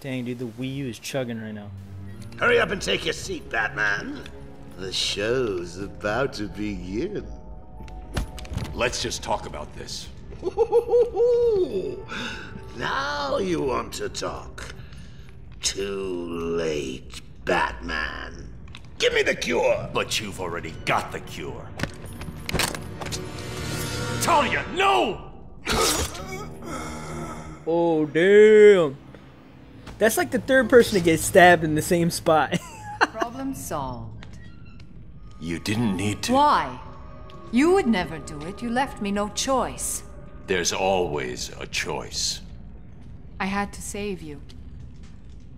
Dang, dude, the Wii U is chugging right now. Hurry up and take your seat, Batman. The show's about to begin. Let's just talk about this. Now you want to talk. Too late, Batman. Give me the cure. But you've already got the cure. Talia, no! Oh, damn. That's like the third person to get stabbed in the same spot. Problem solved. You didn't need to. Why? You would never do it. You left me no choice. There's always a choice. I had to save you.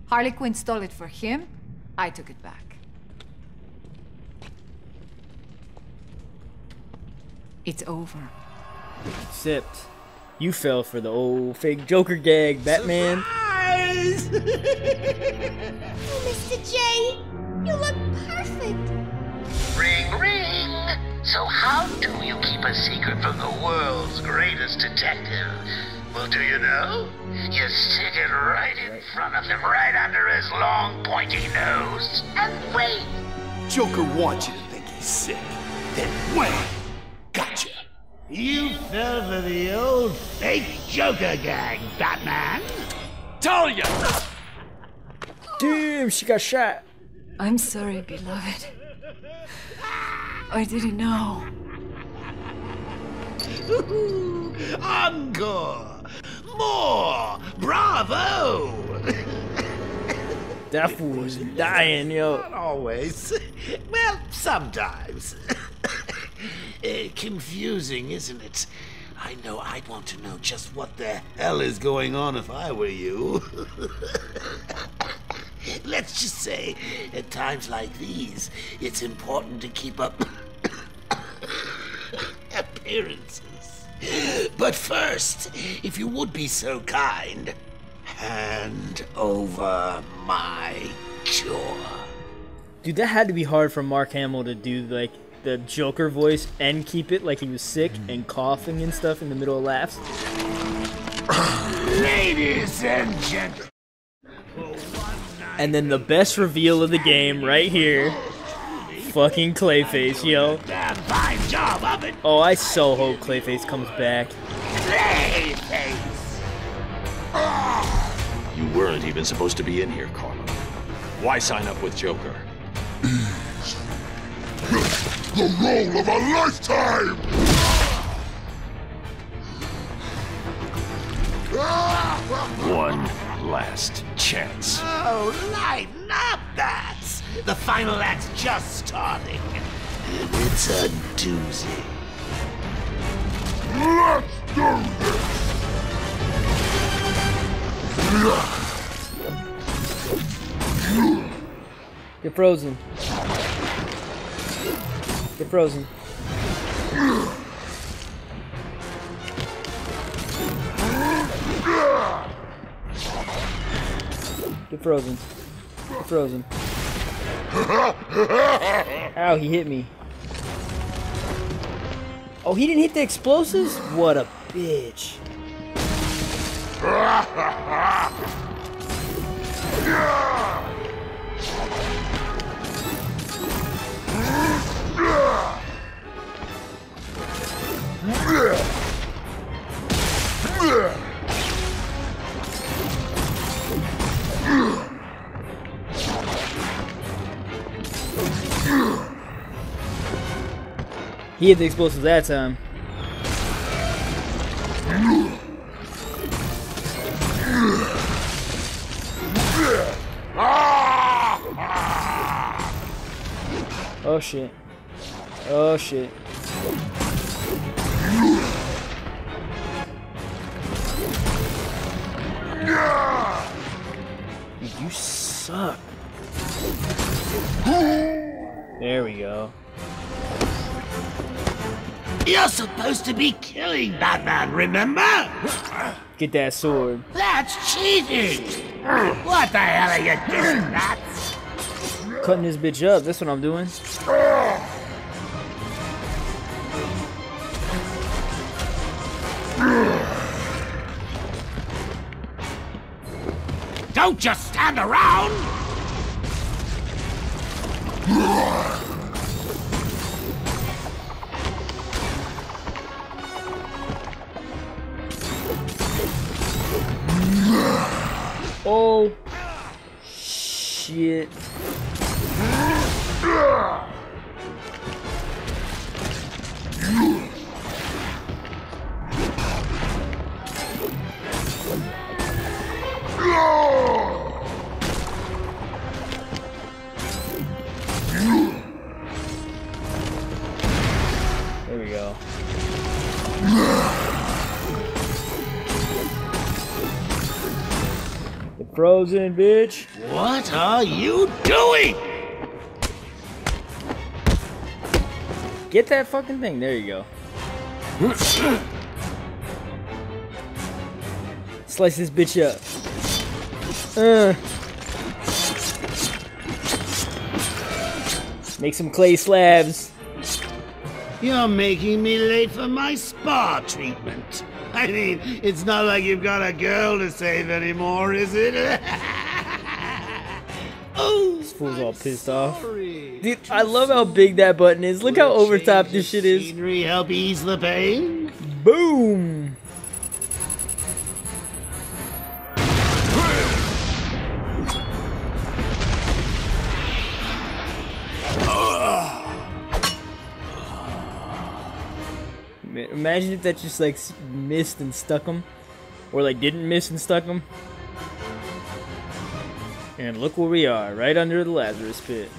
Harley Quinn stole it for him. I took it back. It's over. Except you fell for the old fake Joker gag, Batman. Surprise! Oh, Mr. J, you look perfect. Ring, ring! So how do you keep a secret from the world's greatest detective? Well, do you know? You stick it right in front of him, right under his long, pointy nose, and wait. Joker wants you to think he's sick. Then wham! Gotcha. You fell for the old fake Joker gag, Batman. Talia! Damn, she got shot. I'm sorry, beloved. I didn't know. Encore! More! Bravo! That fool was dying, yo. Not always. Well, sometimes. Confusing, isn't it? I know I'd want to know just what the hell is going on if I were you. Let's just say, at times like these, it's important to keep up appearances. But first, if you would be so kind, hand over my cure. Dude, that had to be hard for Mark Hamill to do, like, the Joker voice and keep it like he was sick and coughing and stuff in the middle of laughs. Ladies and gentlemen. And then the best reveal of the game right here. Fucking Clayface, yo. Damn fine job of it. Oh, I so hope Clayface comes back. Clayface. You weren't even supposed to be in here, Carlo. Why sign up with Joker? The role of a lifetime! One last chance. Oh, lighten up, bats. The final act's just starting. It's a doozy. Let's do this! Get frozen. Get frozen. Get frozen. Get frozen. Ow, he hit me. Oh, he didn't hit the explosives? What a bitch. He hit the explosives that time. Oh shit. Oh shit. Dude, you suck. There we go. You're supposed to be killing Batman, remember? Get that sword. That's cheating! What the hell are you doing, bats? Cutting this bitch up, that's what I'm doing. Don't just stand around! Oh shit. There we go. The frozen bitch. What are you doing? Get that fucking thing. There you go. Slice this bitch up. Make some clay slabs. You're making me late for my spa treatment. I mean, it's not like you've got a girl to save anymore, is it? Oh, This fool's all pissed off. Dude, I love how big that button is. Look how overtop this shit is. Scenery help ease the pain? Boom! Imagine if that just like missed and stuck him, or like didn't miss and stuck him. And look where we are, right under the Lazarus pit.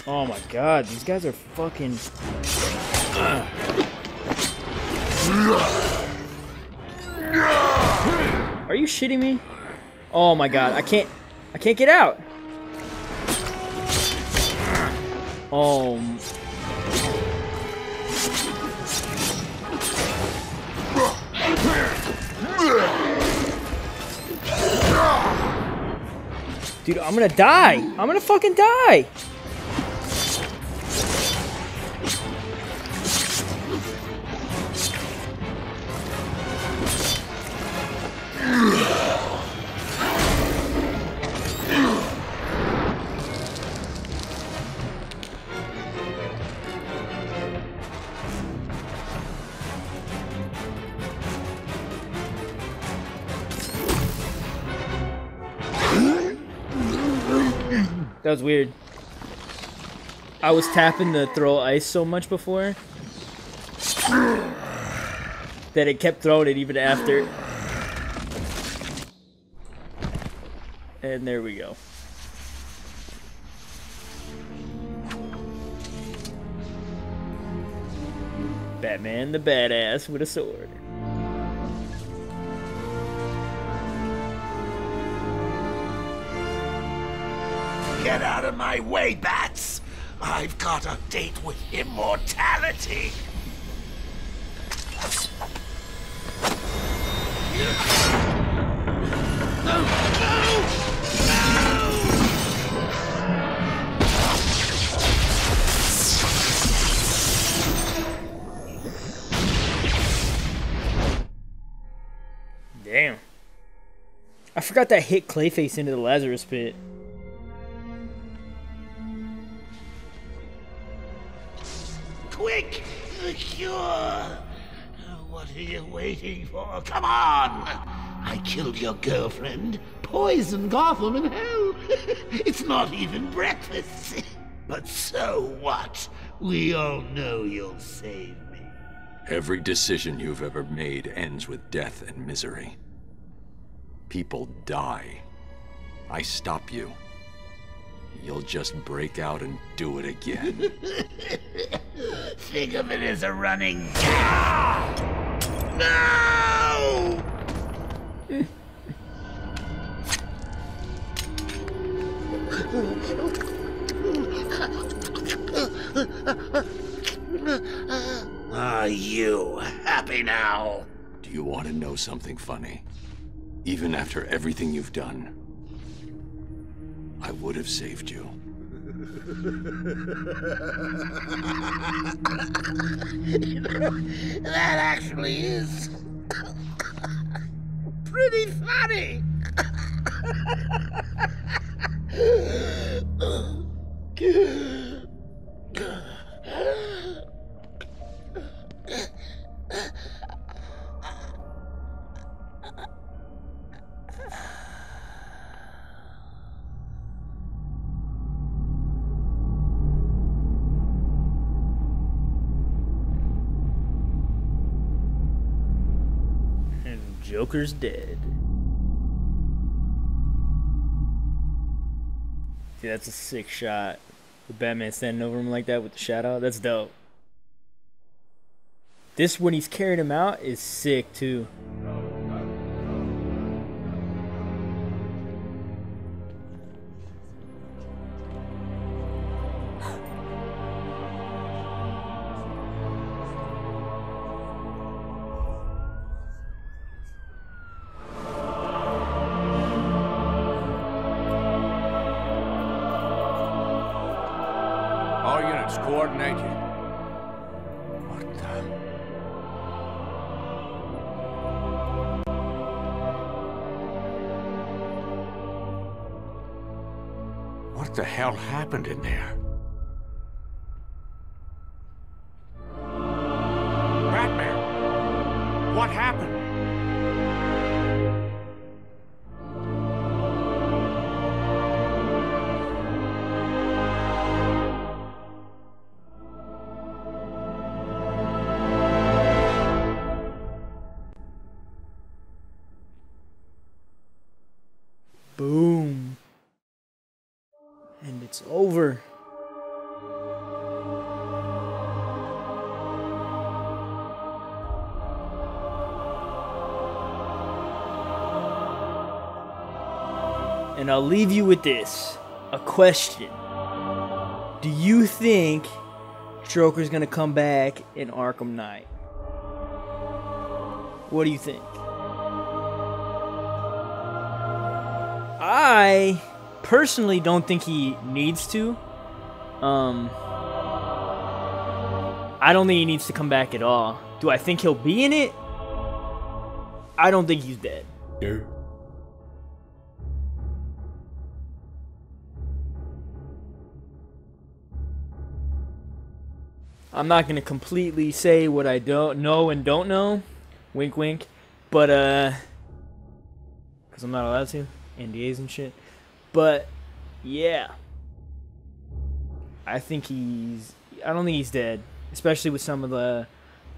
Oh my god, these guys are fucking... Are you shitting me? Oh my god, I can't get out. Oh. Dude, I'm gonna die. I'm gonna fucking die. That was weird. I was tapping the throw ice so much before that it kept throwing it even after. And there we go. Batman the badass with a sword. Get out of my way, bats! I've got a date with immortality! No! No! Damn. I forgot that hit Clayface into the Lazarus pit. Quick! The cure! What are you waiting for? Come on! I killed your girlfriend, poisoned Gotham in hell. It's not even breakfast. But so what? We all know you'll save me. Every decision you've ever made ends with death and misery. People die. I stop you. You'll just break out and do it again. Think of it as a running gag. No! you happy now? Do you want to know something funny? Even after everything you've done, I would have saved you. You know, that actually is pretty funny. And Joker's dead. See, that's a sick shot. The Batman standing over him like that with the shadow. That's dope. This, when he's carrying him out, is sick too. All units coordinated. What the? What the hell happened in there? Batman! What happened? Boom. And it's over. And I'll leave you with this. A question. Do you think Joker's gonna come back in Arkham Knight? What do you think? I personally don't think he needs to. I don't think he needs to come back at all. Do I think he'll be in it? I don't think he's dead. Dude. I'm not gonna completely say what I don't know and don't know. Wink wink. But because I'm not allowed to. NDAs and shit. But yeah, I don't think he's dead, especially with some of the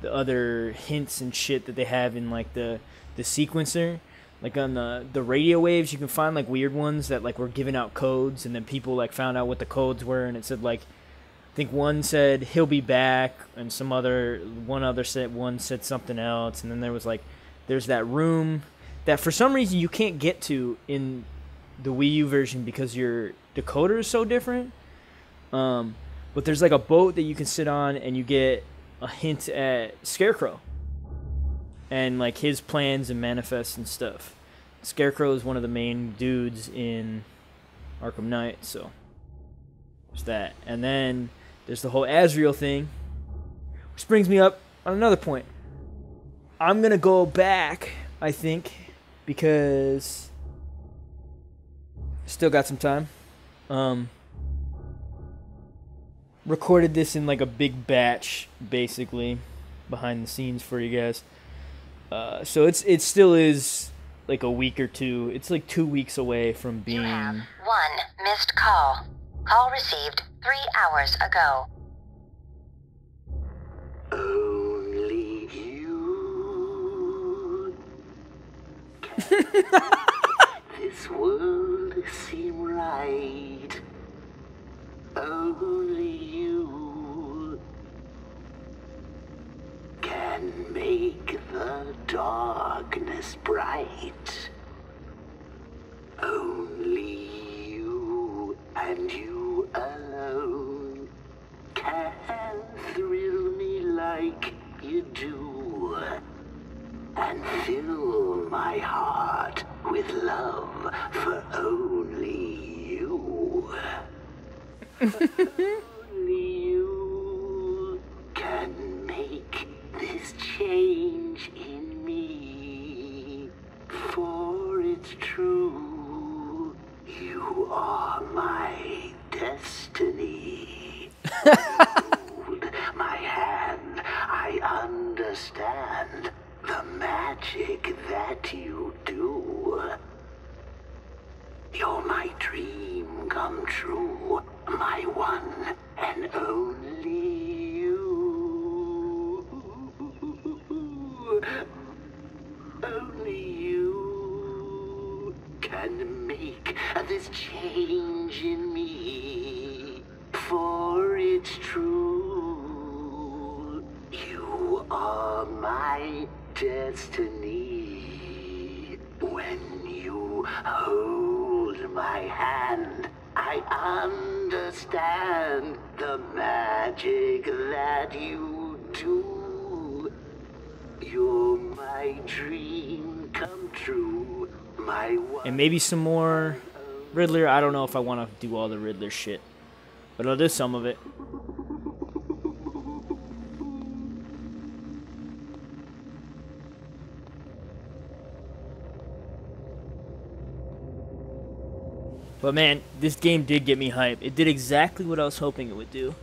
other hints and shit that they have in like the sequencer. Like on the radio waves, you can find like weird ones that like were giving out codes, and then people like found out what the codes were, and it said like, I think one said he'll be back, and one said something else, and then there was like, there's that room that for some reason you can't get to in the Wii U version because your decoder is so different. But there's like a boat that you can sit on, and you get a hint at Scarecrow and like his plans and manifests and stuff. Scarecrow is one of the main dudes in Arkham Knight, so there's that. And then there's the whole Azrael thing, which brings me up on another point. I'm gonna go back, I think, because still got some time. Recorded this in like a big batch, basically, behind the scenes for you guys. So it still is like a week or two. It's like 2 weeks away from being. You have one missed call. Call received 3 hours ago. Only you. This world seem right. Only you can make the darkness bright. Only you and you alone can thrill me like you fill my heart with love for only you. Only you can make this change in me. For it's true, you are my destiny. Hold my hand, I understand the magic that you do. You're my dream come true, my one and only you. Only you can make this change in me. For it's true, you are my destiny. When you hold my hand, I understand the magic that you do. You're my dream come true, my one. And maybe some more Riddler. I don't know if I want to do all the Riddler shit, but I'll do some of it. But man, this game did get me hype. It did exactly what I was hoping it would do.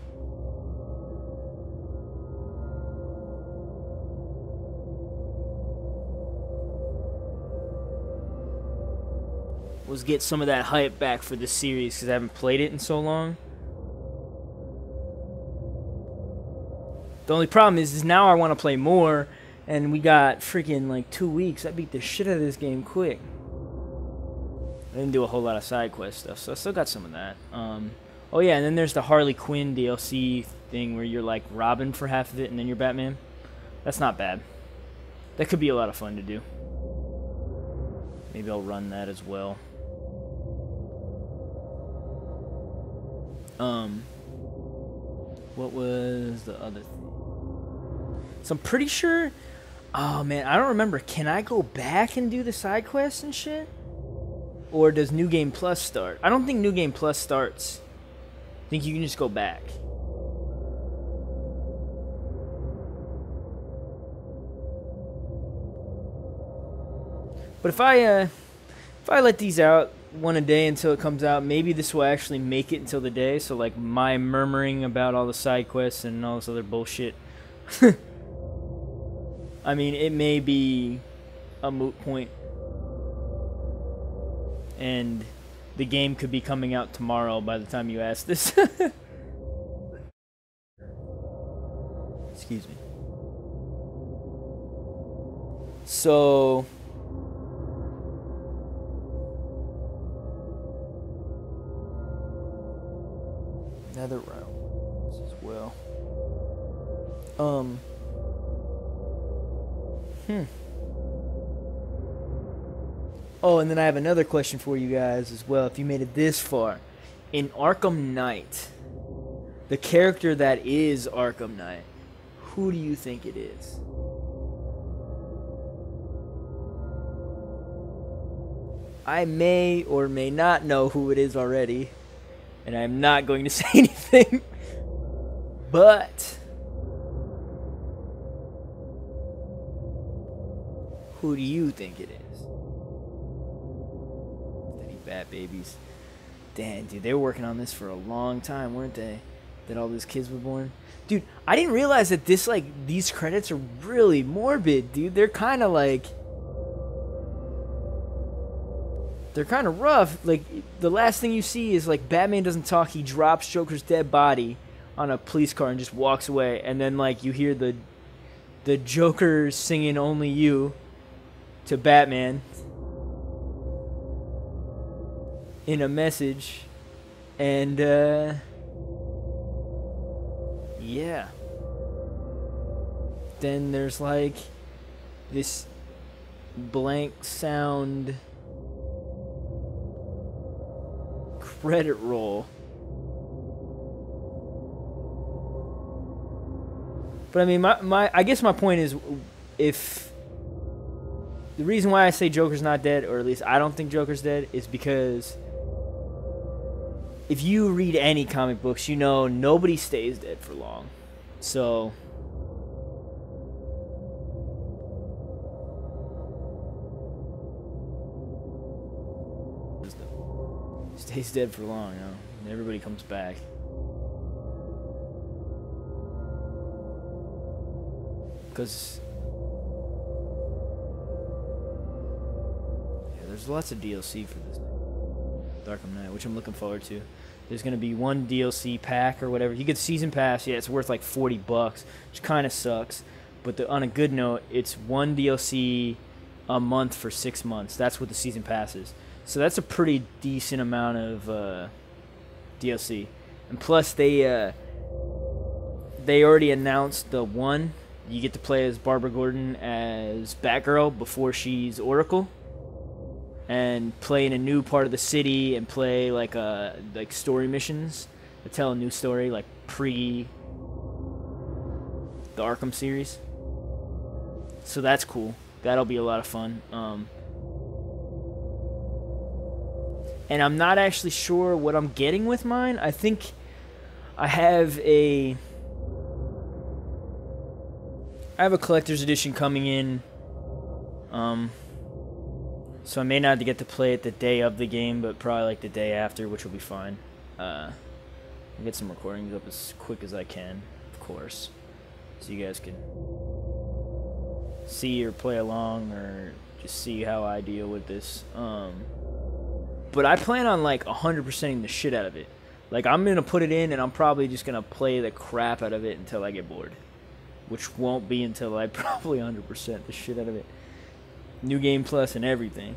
Was get some of that hype back for the series because I haven't played it in so long. The only problem is now I want to play more, and we got freaking like 2 weeks. I beat the shit out of this game quick. I didn't do a whole lot of side quest stuff, so I still got some of that. Oh yeah, and then there's the Harley Quinn DLC thing where you're like Robin for half of it and then you're Batman. That's not bad. That could be a lot of fun to do. Maybe I'll run that as well. What was the other thing? So I'm pretty sure... Oh man, I don't remember. Can I go back and do the side quests and shit? Or does New Game Plus start? I don't think New Game Plus starts. I think you can just go back. But if I let these out one a day until it comes out, maybe this will actually make it until the day. So like my murmuring about all the side quests and all this other bullshit. I mean, it may be a moot point. And the game could be coming out tomorrow by the time you ask this. Excuse me. So... Another round as well. Oh, and then I have another question for you guys as well. If you made it this far, in Arkham Knight, the character that is Arkham Knight, who do you think it is? I may or may not know who it is already, and I'm not going to say anything. But who do you think it is? Bat babies. Damn, dude, they were working on this for a long time, weren't they? That all these kids were born. Dude, I didn't realize that this, like, these credits are really morbid, dude. They're kind of like... They're kind of rough. Like, the last thing you see is, like, Batman doesn't talk. He drops Joker's dead body on a police car and just walks away. And then, like, you hear the Joker singing Only You to Batman in a message, and yeah, then there's like this blank sound credit roll. But I mean, I guess my point is, if the reason why I say Joker's not dead, or at least I don't think Joker's dead, is because if you read any comic books, you know nobody stays dead for long. So stays dead for long, you know. Everybody comes back. Because yeah, there's lots of DLC for this Arkham Knight, which I'm looking forward to. There's gonna be one DLC pack or whatever. You get season pass, yeah, it's worth like $40, which kind of sucks. But on a good note, it's one DLC a month for 6 months. That's what the season pass is. So that's a pretty decent amount of DLC. And plus, they already announced the one. You get to play as Barbara Gordon as Batgirl before she's Oracle, and play in a new part of the city and play like story missions to tell a new story, like pre the Arkham series. So that's cool. That'll be a lot of fun. And I'm not actually sure what I'm getting with mine. I think I have a collector's edition coming in. So I may not get to play it the day of the game, but probably like the day after, which will be fine. I'll get some recordings up as quick as I can, of course, so you guys can see or play along or just see how I deal with this. But I plan on like 100%ing the shit out of it. Like, I'm gonna put it in and I'm probably just gonna play the crap out of it until I get bored, which won't be until I probably 100% the shit out of it. New Game Plus and everything.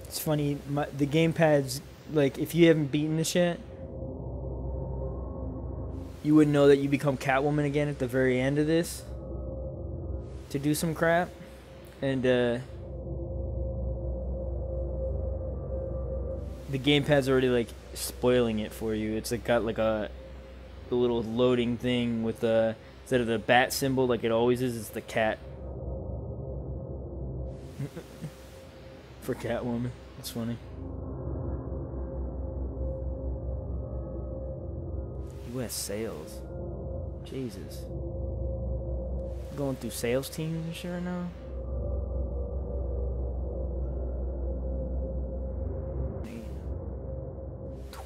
It's funny, the gamepad's, like, if you haven't beaten this yet, you wouldn't know that you become Catwoman again at the very end of this to do some crap. And the gamepad's already like spoiling it for you. It's like got like the little loading thing with the, instead of the bat symbol like it always is, it's the cat for Catwoman. It's funny. U.S. sales. Jesus. Going through sales teams and shit right now.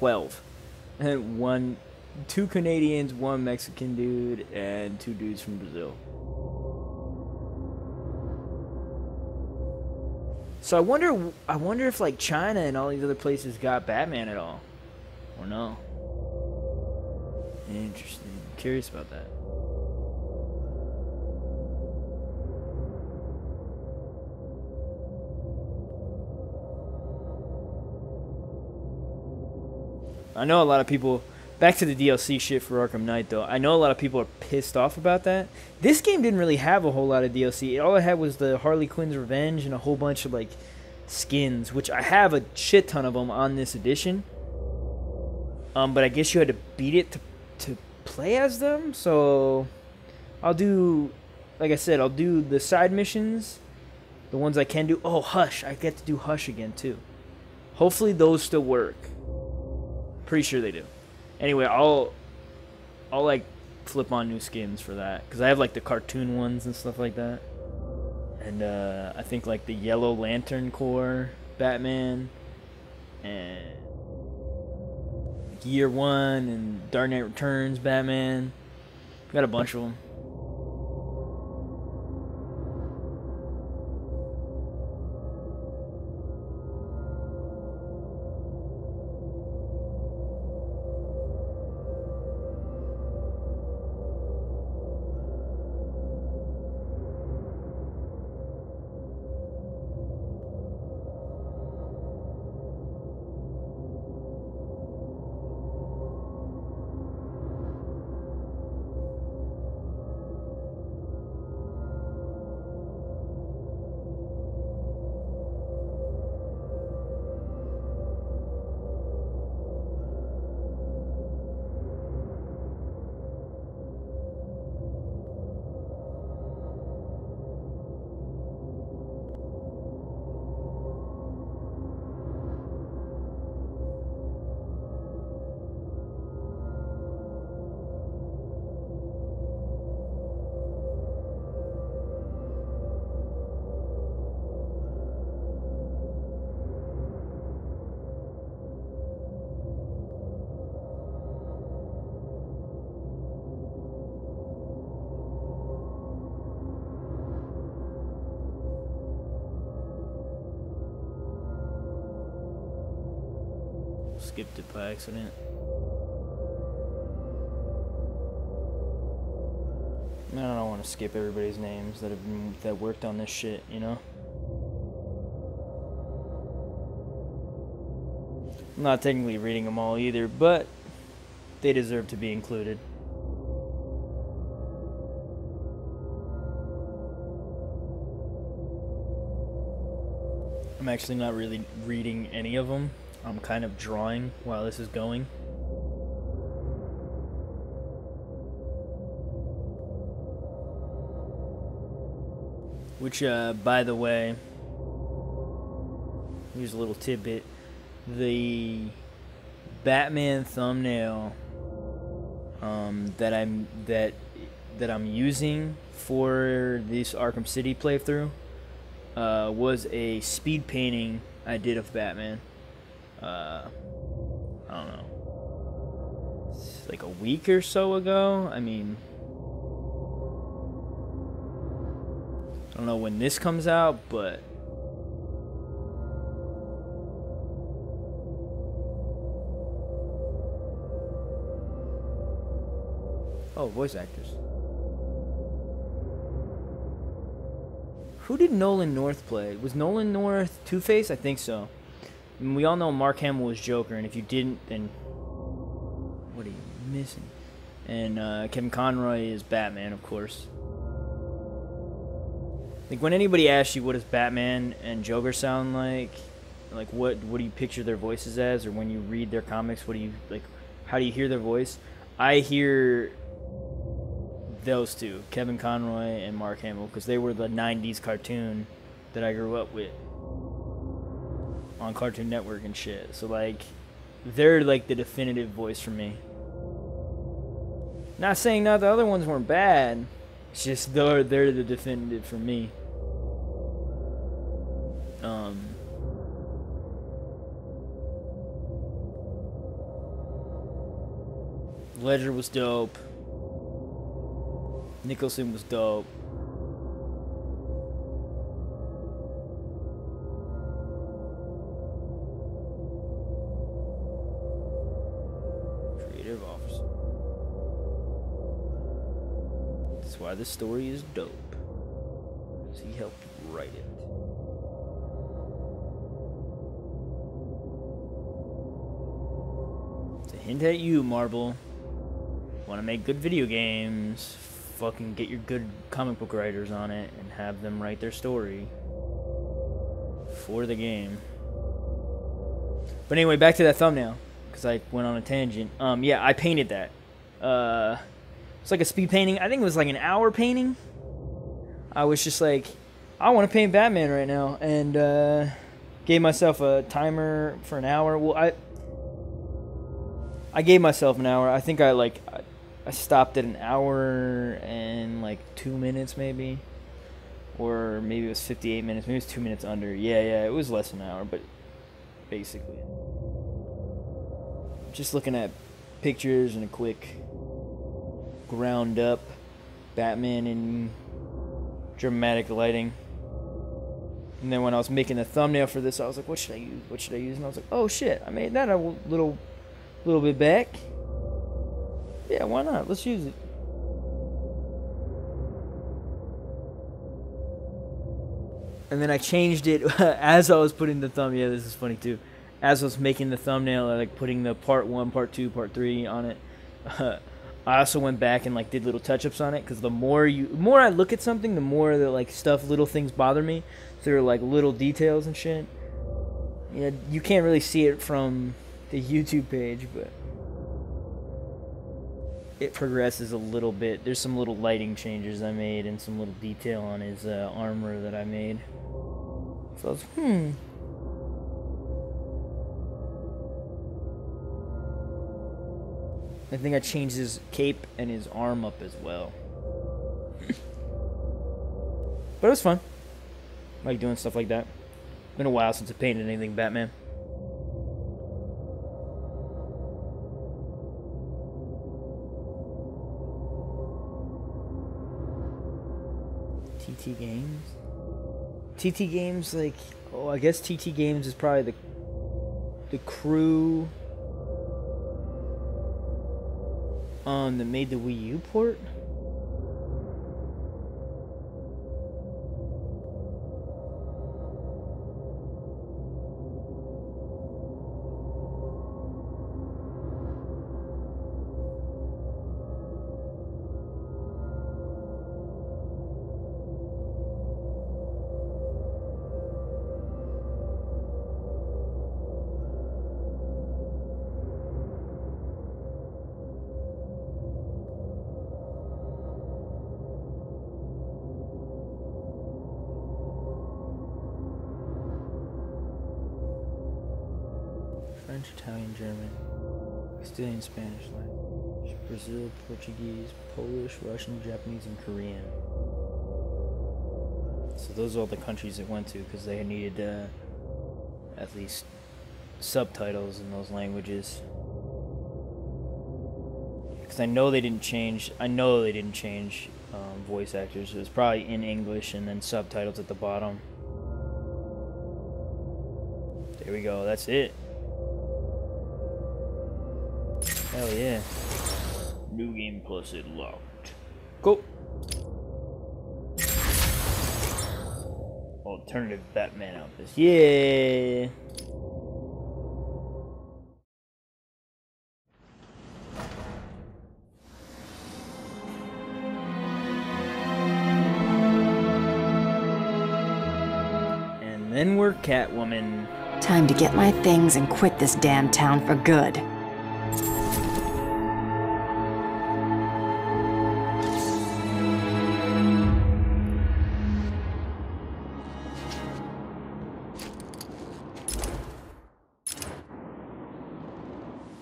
$12. And two Canadians, one Mexican dude, and 2 dudes from Brazil. So I wonder if like China and all these other places got Batman at all, or no. Interesting. I'm curious about that. I know a lot of people, back to the DLC shit for Arkham Knight though, I know a lot of people are pissed off about that. This game didn't really have a whole lot of DLC. All it had was the Harley Quinn's Revenge and a whole bunch of like skins, which I have a shit ton of them on this edition. But I guess you had to beat it to play as them, so I'll do, like I said, I'll do the side missions, the ones I can do. Oh, Hush, I get to do Hush again too. Hopefully those still work. Pretty sure they do. Anyway, I'll like flip on new skins for that, because I have like the cartoon ones and stuff like that, and I think like the Yellow Lantern Corps Batman and Year One and Dark Knight Returns Batman. Got a bunch of them. skipped it by accident. I don't want to skip everybody's names that worked on this shit, you know? I'm not technically reading them all either, but they deserve to be included. I'm actually not really reading any of them. I'm kind of drawing while this is going. Which, by the way, here's a little tidbit. The Batman thumbnail that I'm using for this Arkham City playthrough was a speed painting I did of Batman. I don't know. It's like a week or so ago. I mean, I don't know when this comes out, but oh, voice actors. Who did Nolan North play? Was Nolan North Two-Face? I think so. I mean, we all know Mark Hamill was Joker, and if you didn't, then what are you missing? And Kevin Conroy is Batman, of course. Like, when anybody asks you what does Batman and Joker sound like what do you picture their voices as, or when you read their comics, what do you, like, how do you hear their voice? I hear those two, Kevin Conroy and Mark Hamill, because they were the 90s cartoon that I grew up with on Cartoon Network and shit. So, like, they're, like, the definitive voice for me. Not saying that the other ones weren't bad. It's just they're the definitive for me. Ledger was dope. Nicholson was dope. Creative officer. That's why this story is dope. Because he helped write it. It's a hint at you, Marvel. Want to make good video games? Fucking get your good comic book writers on it and have them write their story for the game. But anyway, back to that thumbnail, because I went on a tangent. Yeah, I painted that. It's like a speed painting. I think it was like an hour painting. I was just like, I want to paint Batman right now, and gave myself a timer for an hour. Well, I gave myself an hour. I think I stopped at an hour and like 2 minutes maybe. Or maybe it was 58 minutes. Maybe it was 2 minutes under. Yeah, it was less than an hour, but basically. Just looking at pictures and a quick ground up Batman in dramatic lighting. And then when I was making the thumbnail for this, I was like, what should I use? What should I use? And I was like, oh shit, I made that a little bit back. Yeah, why not? Let's use it. And then I changed it as I was putting the thumbnail. Yeah, this is funny too. As I was making the thumbnail, I like putting the part 1, part 2, part 3 on it. I also went back and like did little touch-ups on it, because the more I look at something, the more the like little things bother me. So they're like little details and shit. Yeah, you can't really see it from the YouTube page, but it progresses a little bit. There's some little lighting changes I made and some little detail on his armor that I made. So I was, I think I changed his cape and his arm up as well. But it was fun. I like doing stuff like that. Been a while since I painted anything Batman. TT Games? TT Games, like, oh, I guess TT Games is probably the crew that made the Wii U port? French, Italian, German, Castilian, Spanish, Latin, Brazil, Portuguese, Polish, Russian, Japanese, and Korean. So those are all the countries it went to because they needed at least subtitles in those languages. Because I know they didn't change. Voice actors. It was probably in English and then subtitles at the bottom. There we go. That's it. Hell yeah. New game plus it locked. Go. Alternative Batman outfits. Yeah. And then we're Catwoman. Time to get my things and quit this damn town for good.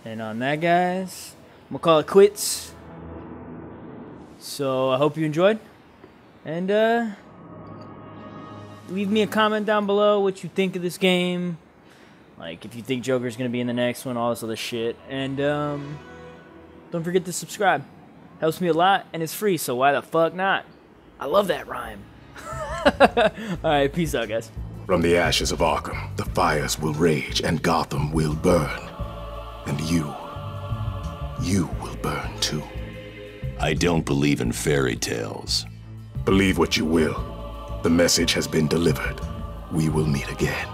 And on that, guys, I'm gonna call it quits. So I hope you enjoyed. And leave me a comment down below what you think of this game. Like if you think Joker's gonna be in the next one, all this other shit. And don't forget to subscribe. Helps me a lot and it's free, so why the fuck not? I love that rhyme. Alright, peace out, guys. From the ashes of Arkham, the fires will rage and Gotham will burn. And you will burn too. I don't believe in fairy tales. Believe what you will. The message has been delivered. We will meet again.